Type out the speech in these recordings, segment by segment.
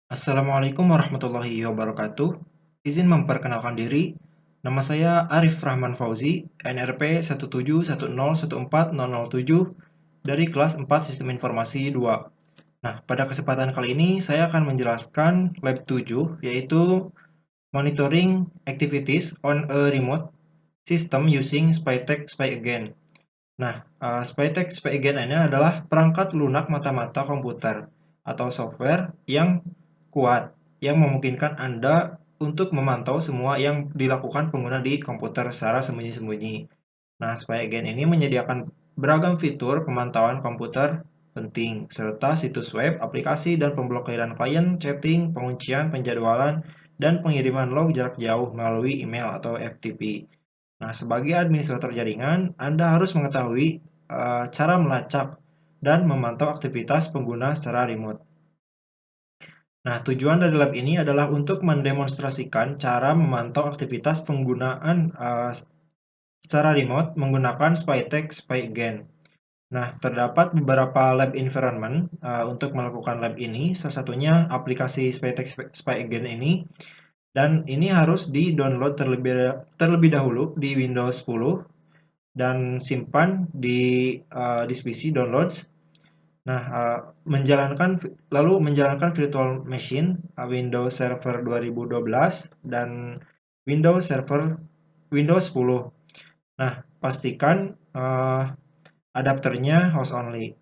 Assalamualaikum warahmatullahi wabarakatuh. Izin memperkenalkan diri. Nama saya Arif Rahman Fauzi, NRP 171014007 dari kelas 4 Sistem Informasi 2. Nah, pada kesempatan kali ini saya akan menjelaskan lab 7, yaitu Monitoring Activities on a Remote System Using Spytek SpyAgain. Nah, Spytek SpyAgain ini adalah perangkat lunak mata-mata komputer atau software yang kuat yang memungkinkan Anda untuk memantau semua yang dilakukan pengguna di komputer secara sembunyi-sembunyi. Nah, SpyAgain ini menyediakan beragam fitur pemantauan komputer penting, serta situs web, aplikasi, dan pemblokiran klien, chatting, penguncian, penjadwalan, dan pengiriman log jarak jauh melalui email atau FTP. Nah, sebagai administrator jaringan, Anda harus mengetahui cara melacak dan memantau aktivitas pengguna secara remote. Nah, tujuan dari lab ini adalah untuk mendemonstrasikan cara memantau aktivitas penggunaan secara remote menggunakan Spytek SpyAgain. Nah, terdapat beberapa lab environment untuk melakukan lab ini. Salah satunya aplikasi Spytek SpyAgain ini. Dan ini harus di-download terlebih dahulu di Windows 10 dan simpan di PC downloads. Nah, menjalankan virtual machine Windows Server 2012 dan Windows 10. Nah, pastikan adapternya host only.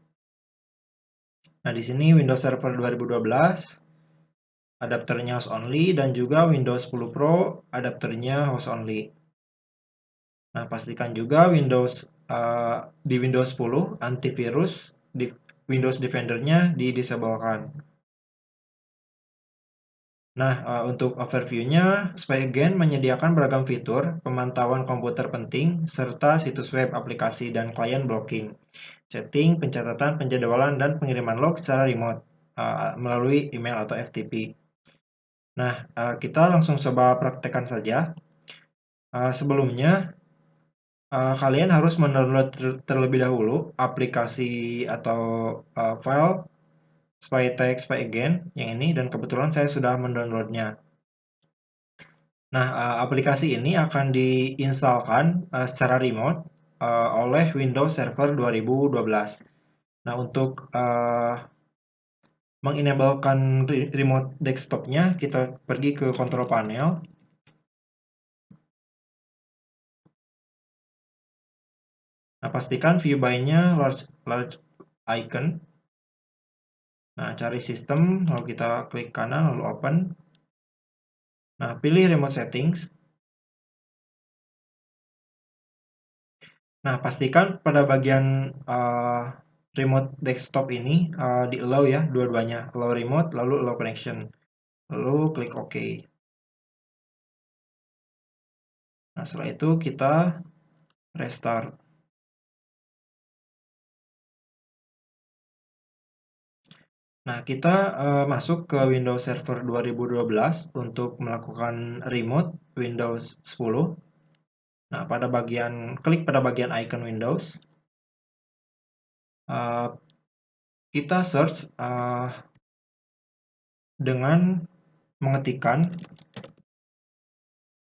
Nah, di sini Windows Server 2012 adapternya host only dan juga Windows 10 Pro adapternya host only. Nah, pastikan juga di Windows 10 antivirus di Windows Defender-nya di-disablekan. Nah, untuk overview-nya, SpyAgain menyediakan beragam fitur pemantauan komputer penting serta situs web, aplikasi, dan klien blocking, chatting, pencatatan, penjadwalan, dan pengiriman log secara remote melalui email atau FTP. Nah, kita langsung coba praktekkan saja. Sebelumnya, kalian harus mendownload terlebih dahulu aplikasi atau file Spytek SpyAgain yang ini, dan kebetulan saya sudah mendownloadnya. Nah, aplikasi ini akan diinstalkan secara remote oleh Windows Server 2012. Nah, untuk mengenablekan remote desktop-nya, kita pergi ke control panel. Nah, pastikan view by-nya large icon. Nah, cari sistem, lalu kita klik kanan, lalu open. Nah, pilih remote settings. Nah, pastikan pada bagian remote desktop ini di allow ya, dua-duanya. Allow remote, lalu allow connection. Lalu klik OK. Nah, setelah itu kita restart. Nah, kita masuk ke Windows Server 2012 untuk melakukan remote Windows 10. Nah, klik pada bagian icon Windows. Kita search dengan mengetikkan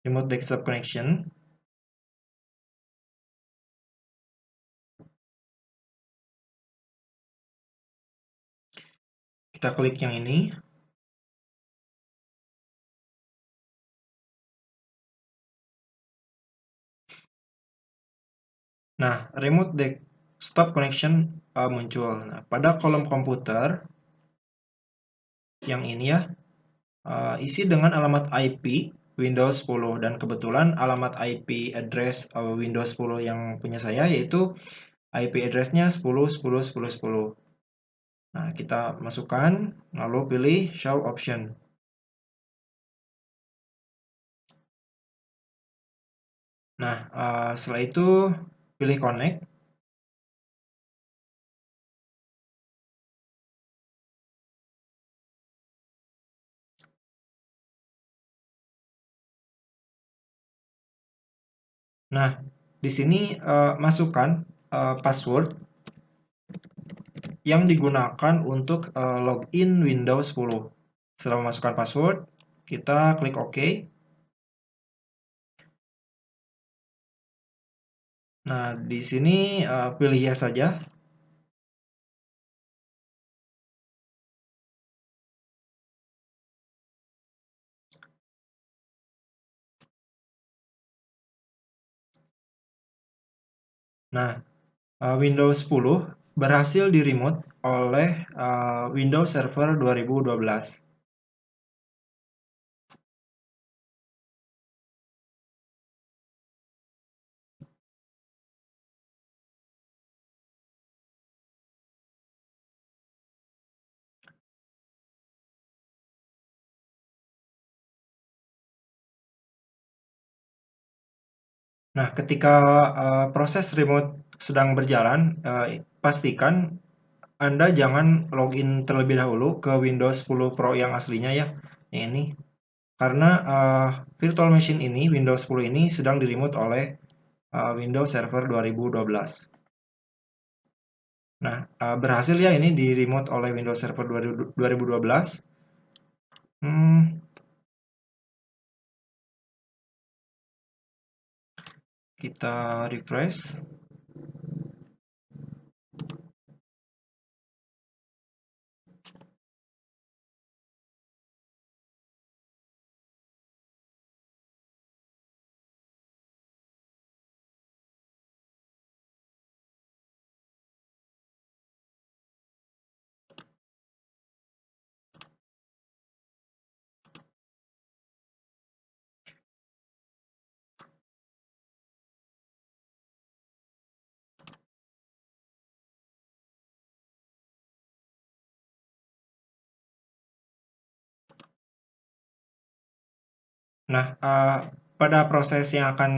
remote desktop connection. Kita klik yang ini. Nah, remote desktop connection muncul. Nah, pada kolom komputer yang ini ya, isi dengan alamat IP Windows 10, dan kebetulan alamat IP address Windows 10 yang punya saya yaitu IP address-nya 10.10.10.10. Nah, kita masukkan lalu pilih show option. Nah, setelah itu pilih connect. Nah, di sini masukkan password yang digunakan untuk login Windows 10. Setelah memasukkan password, kita klik OK. Nah, di sini pilih yes saja. Nah, Windows 10 berhasil di-remote oleh Windows Server 2012. Nah, ketika proses remote sedang berjalan, pastikan Anda jangan login terlebih dahulu ke Windows 10 Pro yang aslinya ya, yang ini. Karena virtual machine ini, Windows 10 ini sedang di-remote oleh Windows Server 2012. Nah, berhasil ya ini di-remote oleh Windows Server 2012. Hmm, kita refresh. Nah, pada proses yang akan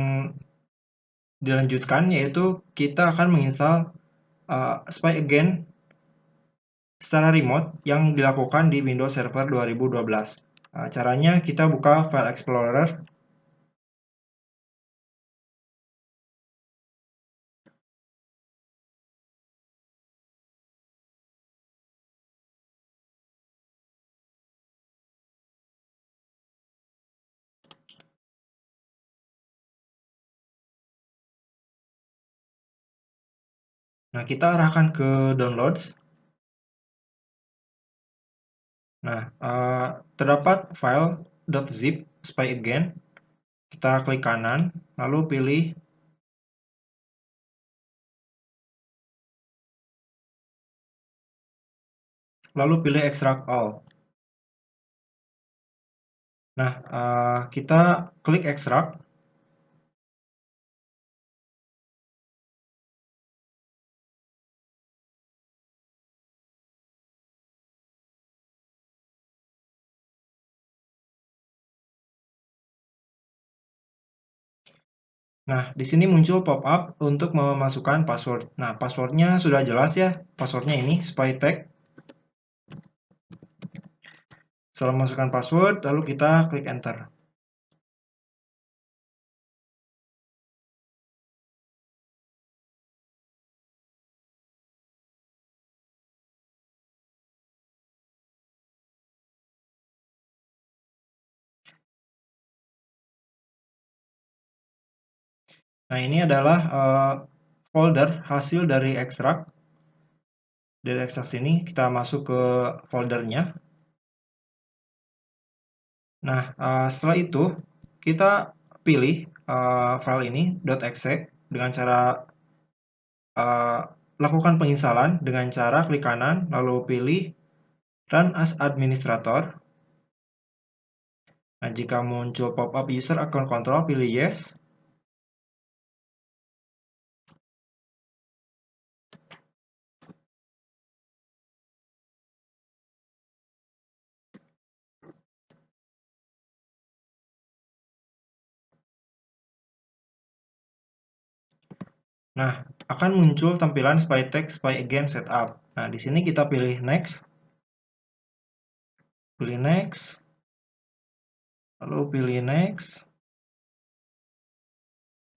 dilanjutkan yaitu kita akan menginstal Spy Again secara remote yang dilakukan di Windows Server 2012. Caranya kita buka File Explorer. Nah, kita arahkan ke Downloads. Nah, terdapat file .zip Spy Again. Kita klik kanan, lalu pilih Extract All. Nah, kita klik Extract. Nah, di sini muncul pop-up untuk memasukkan password. Nah, passwordnya sudah jelas ya. Passwordnya ini, SpyTag. Setelah memasukkan password, lalu kita klik Enter. Nah, ini adalah folder hasil dari ekstrak. Dari ekstrak sini, kita masuk ke foldernya. Nah, setelah itu, kita pilih file ini, .exe, dengan cara lakukan penginstalan dengan cara klik kanan, lalu pilih Run as Administrator. Nah, jika muncul pop-up User Account Control, pilih Yes. Nah, akan muncul tampilan SpyTag Spy Again Setup. Nah, di sini kita pilih Next. Pilih Next. Lalu pilih Next.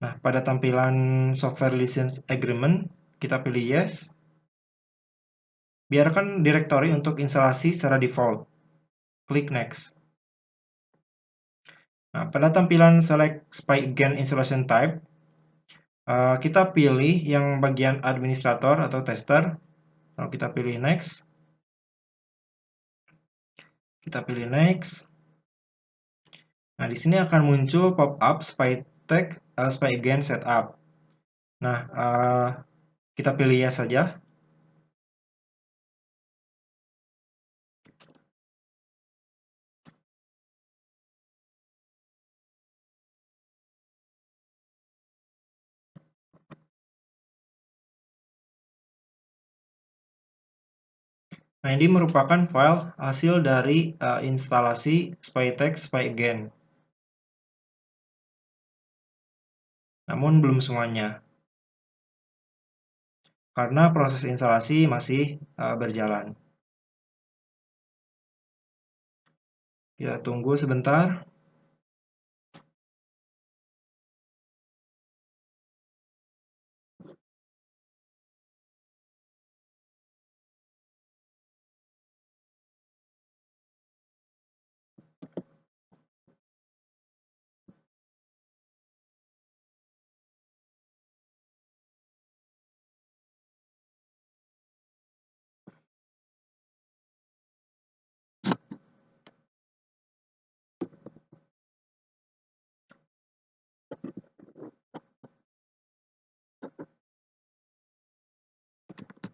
Nah, pada tampilan Software License Agreement, kita pilih Yes. Biarkan direktori untuk instalasi secara default. klik next. Nah, pada tampilan select SpyGen installation type, kita pilih yang bagian administrator atau tester. Lalu kita pilih next. Kita pilih next. Nah, di sini akan muncul pop-up SpyGen setup. Nah, kita pilih ya saja. Nah, ini merupakan file hasil dari instalasi SpyGen. Namun belum semuanya, karena proses instalasi masih berjalan. Kita tunggu sebentar.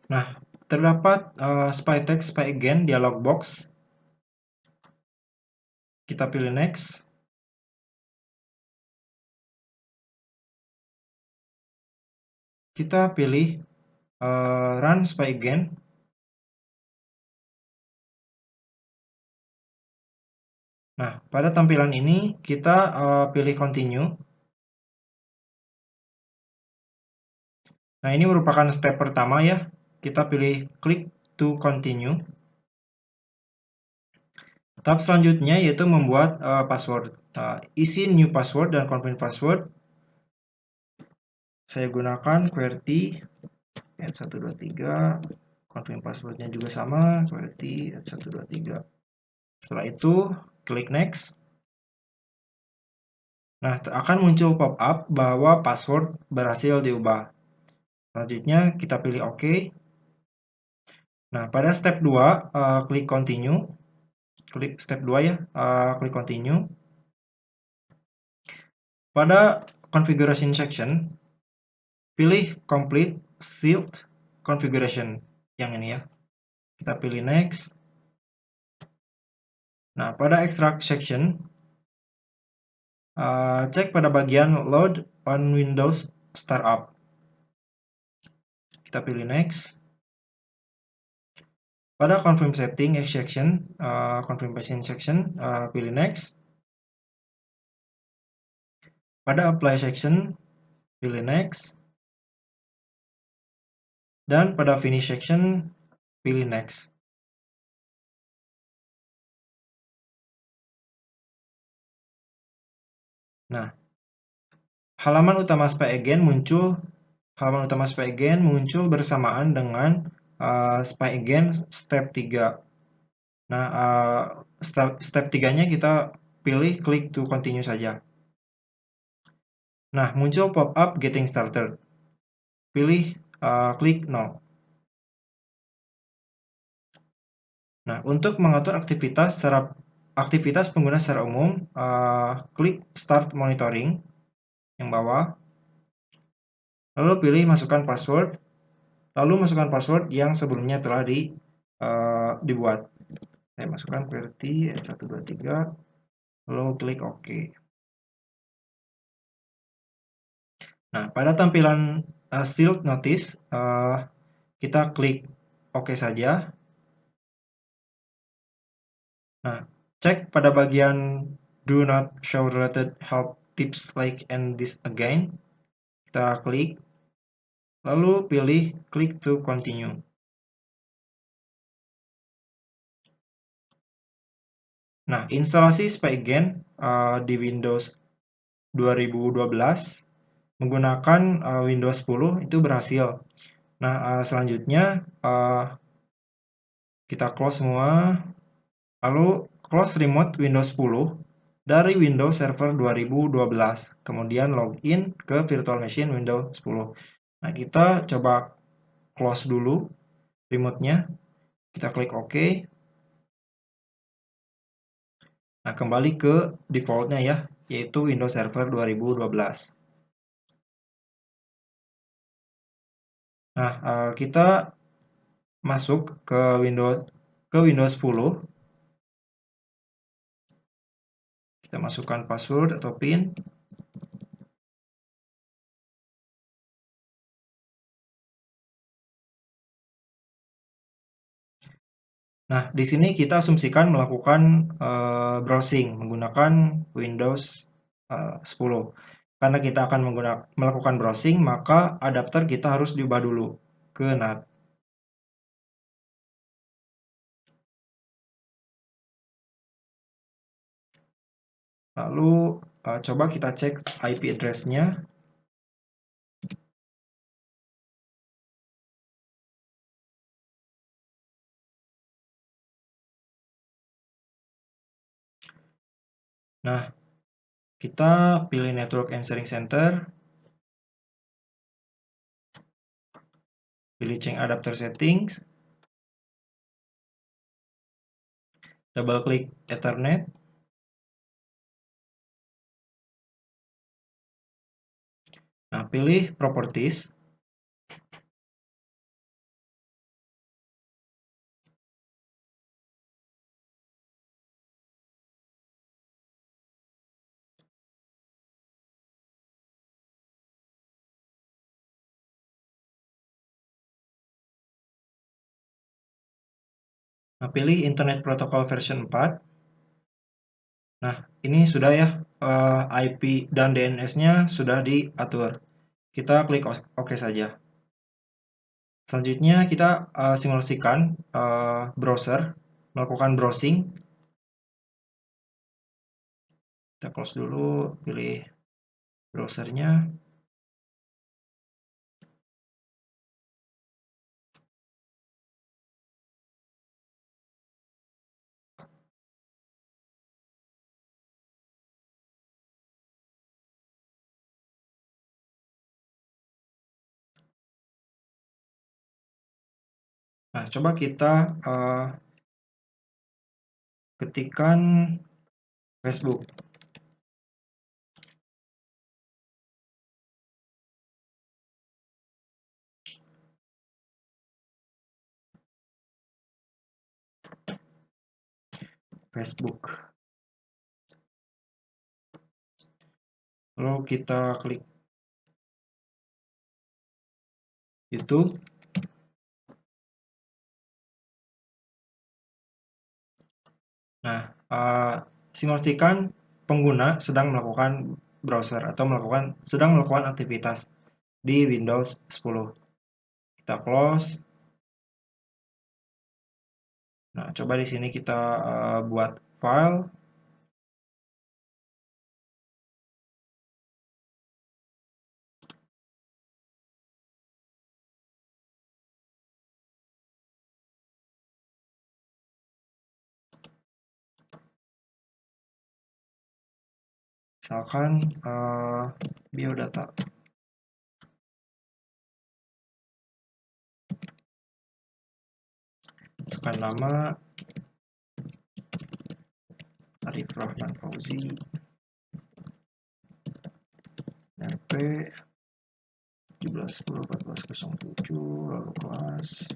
Nah, terdapat SpyGen dialog box. Kita pilih next. Kita pilih run SpyGen. Nah, pada tampilan ini kita pilih continue. Nah, ini merupakan step pertama ya. Kita pilih klik to continue. Tahap selanjutnya yaitu membuat password. Isi new password dan confirm password. Saya gunakan QWERTY 123. Confirm passwordnya juga sama, QWERTY 123. Setelah itu, klik next. Nah, akan muncul pop-up bahwa password berhasil diubah. Selanjutnya, kita pilih OK. Nah, pada step 2, klik continue. Klik step 2 ya, klik continue. Pada configuration section, pilih complete sealed configuration. Yang ini ya. Kita pilih next. Nah, pada extract section, cek pada bagian load on Windows Startup. Kita pilih next. Pada confirm setting section, confirmation section, pilih next. Pada apply section, pilih next. Dan pada finish section, pilih next. Nah, halaman utama SpyGen muncul bersamaan dengan SpyGen step 3. Nah, step 3-nya kita pilih klik to continue saja. Nah, muncul pop-up getting started. Pilih klik no. Nah, untuk mengatur aktivitas pengguna secara umum, klik start monitoring yang bawah. Lalu pilih masukkan password. Lalu masukkan password yang sebelumnya telah dibuat. Saya masukkan QWERTY 123. Lalu klik OK. Nah, pada tampilan sealed notice, kita klik OK saja. Nah, cek pada bagian do not show related help tips like and this again. Kita klik, lalu pilih click to continue. Nah, instalasi SpyGen di Windows 2012 menggunakan Windows 10 itu berhasil. Nah, selanjutnya kita close semua, lalu close remote Windows 10 dari Windows Server 2012, kemudian login ke virtual machine Windows 10. Nah, kita coba close dulu remote-nya, kita klik OK. Nah, kembali ke default-nya ya, yaitu Windows Server 2012. Nah, kita masuk ke Windows 10. Kita masukkan password atau PIN. Nah, di sini kita asumsikan melakukan browsing menggunakan Windows 10. Karena kita akan melakukan browsing, maka adapter kita harus diubah dulu ke NAT. Lalu coba kita cek IP address-nya. Nah, kita pilih Network and Sharing Center, pilih Change Adapter Settings, double klik Ethernet. Nah, pilih Properties. Nah, pilih Internet Protocol version 4. Nah, ini sudah ya, IP dan DNS-nya sudah diatur. Kita klik OK saja. Selanjutnya kita simulasikan browser, melakukan browsing. Kita close dulu, pilih browsernya. Nah, coba kita ketikkan Facebook. Facebook. Lalu kita klik YouTube. Nah, simulasikan pengguna sedang melakukan browser atau sedang melakukan aktivitas di Windows 10. Kita close. Nah, coba di sini kita buat file. Misalkan biodata. Masukkan nama Arif Rahman Fauzi, RP 17101407, lalu kelas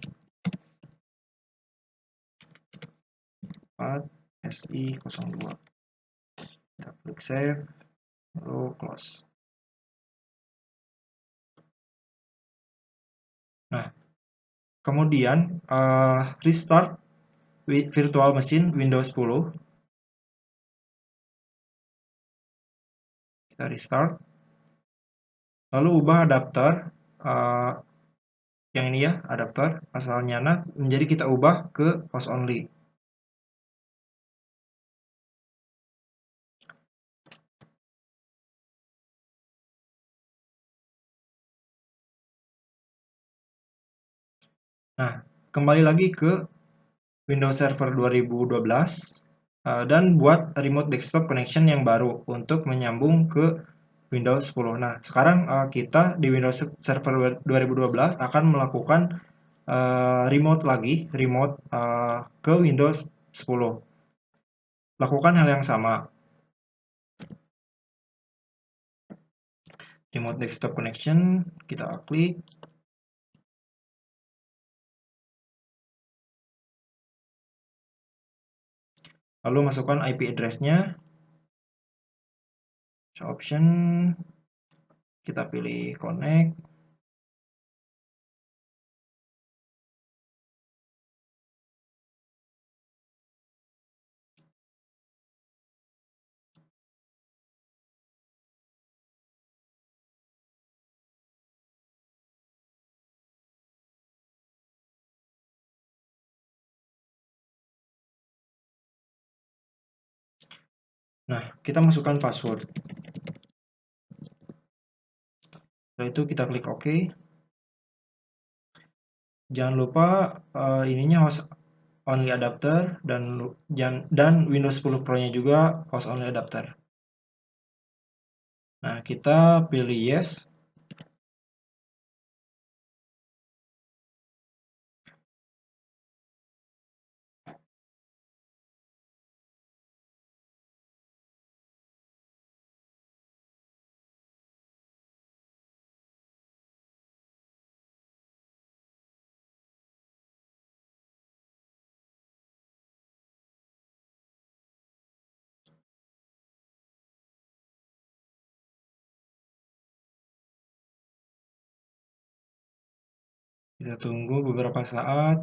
4 SI 02. Kita klik save, lalu close. Nah, kemudian restart virtual machine Windows 10. Kita restart. Lalu ubah adapter yang ini ya, adapter asalnya NAT menjadi kita ubah ke host only. Nah, kembali lagi ke Windows Server 2012. dan buat remote desktop connection yang baru untuk menyambung ke Windows 10. Nah, sekarang kita di Windows Server 2012 akan melakukan remote ke Windows 10. Lakukan hal yang sama, remote desktop connection, kita klik. Lalu masukkan IP address-nya, option, kita pilih connect. Nah, kita masukkan password. Setelah itu kita klik OK. Jangan lupa ininya host only adapter dan Windows 10 Pro-nya juga host only adapter. Nah, kita pilih yes. Kita tunggu beberapa saat.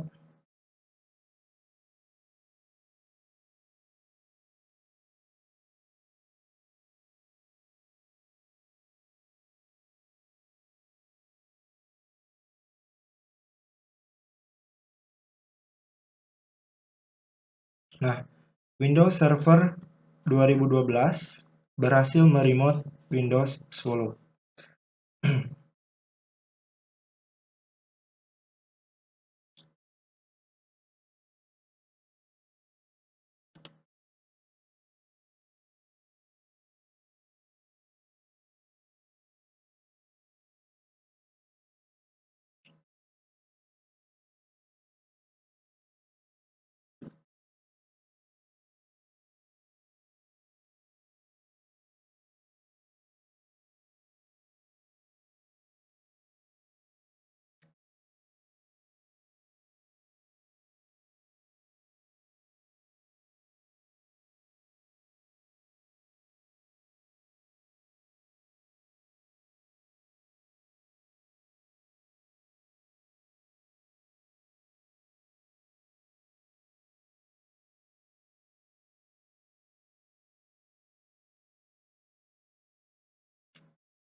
Nah, Windows Server 2012 berhasil meremote Windows 10.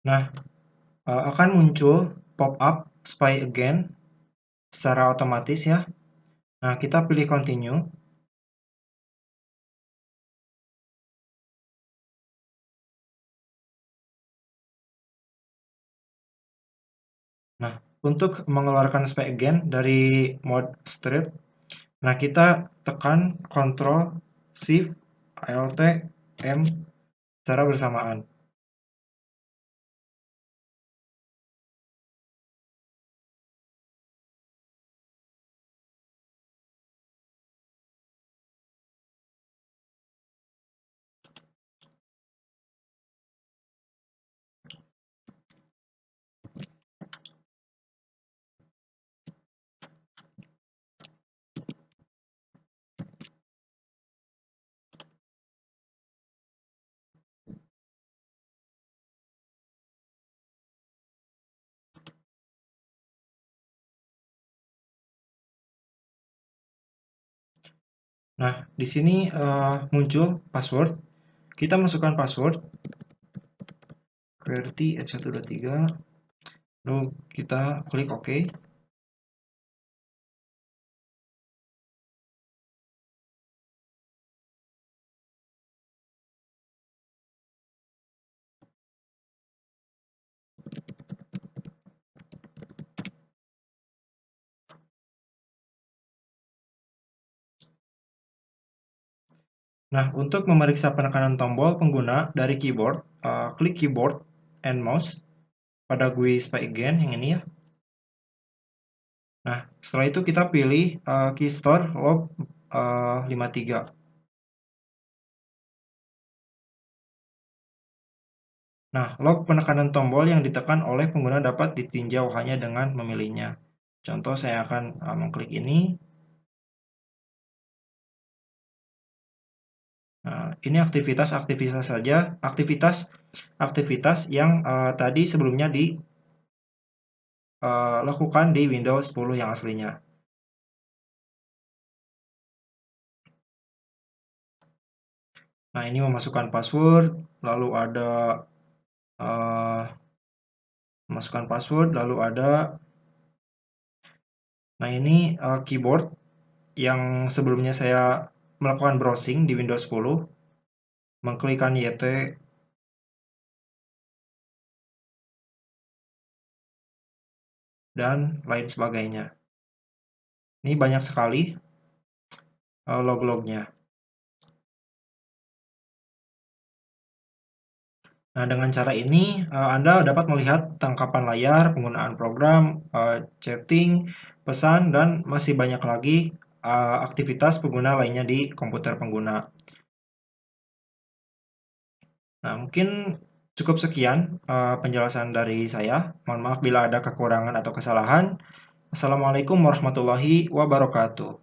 Nah, akan muncul pop-up Spy Again secara otomatis ya. Nah, kita pilih continue. Nah, untuk mengeluarkan Spy Again dari mode straight, nah kita tekan Ctrl Shift Alt M secara bersamaan. Nah, di sini muncul password. Kita masukkan password QWERTY 123. Lalu kita klik OK. Nah, untuk memeriksa penekanan tombol pengguna dari keyboard, klik keyboard and mouse pada GUI SpyGen yang ini ya. Nah, setelah itu kita pilih keystore log 53. Nah, log penekanan tombol yang ditekan oleh pengguna dapat ditinjau hanya dengan memilihnya. Contoh, saya akan mengklik ini. Nah, ini aktivitas-aktivitas saja, aktivitas yang tadi sebelumnya dilakukan di Windows 10 yang aslinya. Nah, ini memasukkan password, lalu ada memasukkan password, lalu ada, nah ini keyboard yang sebelumnya saya melakukan browsing di Windows 10, mengklikkan YT, dan lain sebagainya. Ini banyak sekali log-lognya. Nah, dengan cara ini Anda dapat melihat tangkapan layar, penggunaan program, chatting, pesan, dan masih banyak lagi aktivitas pengguna lainnya di komputer pengguna. Nah, mungkin cukup sekian penjelasan dari saya. Mohon maaf bila ada kekurangan atau kesalahan. Assalamualaikum warahmatullahi wabarakatuh.